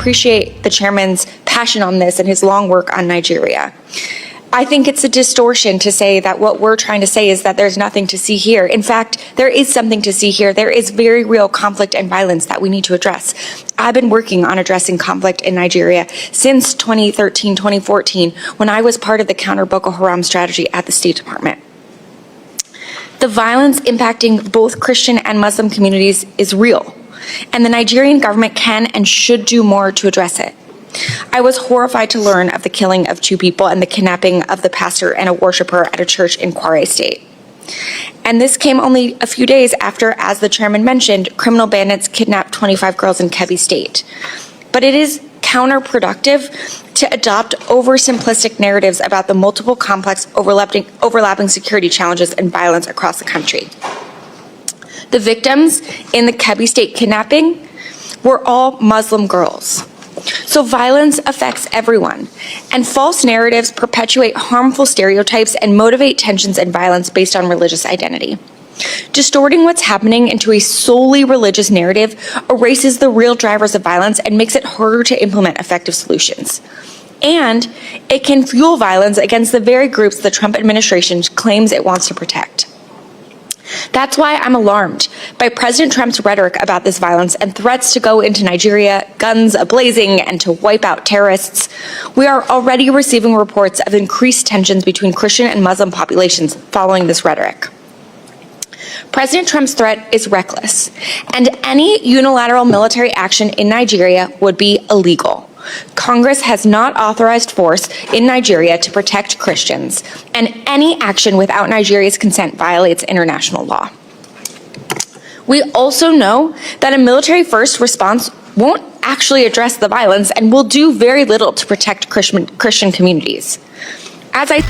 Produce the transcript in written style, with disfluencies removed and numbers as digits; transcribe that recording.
appreciate the chairman's passion on this and his long work on Nigeria. I think it's a distortion to say that what we're trying to say is that there's nothing to see here. In fact, there is something to see here. There is very real conflict and violence that we need to address. I've been working on addressing conflict in Nigeria since 2013, 2014, when I was part of the counter Boko Haram strategy at the State Department. The violence impacting both Christian and Muslim communities is real, and the Nigerian government can and should do more to address it. I was horrified to learn of the killing of 2 people and the kidnapping of the pastor and a worshiper at a church in Kwara State. And this came only a few days after, as the chairman mentioned, criminal bandits kidnapped 25 girls in Kebbi State. But it is counterproductive to adopt oversimplistic narratives about the multiple complex overlapping security challenges and violence across the country. The victims in the Kebbi State kidnapping were all Muslim girls. So violence affects everyone, and false narratives perpetuate harmful stereotypes and motivate tensions and violence based on religious identity. Distorting what's happening into a solely religious narrative erases the real drivers of violence and makes it harder to implement effective solutions. And it can fuel violence against the very groups the Trump administration claims it wants to protect. That's why I'm alarmed by President Trump's rhetoric about this violence and threats to go into Nigeria, guns a-blazing, and to wipe out terrorists. We are already receiving reports of increased tensions between Christian and Muslim populations following this rhetoric. President Trump's threat is reckless, and any unilateral military action in Nigeria would be illegal. Congress has not authorized force in Nigeria to protect Christians, and any action without Nigeria's consent violates international law. We also know that a military-first response won't actually address the violence and will do very little to protect Christian communities. As I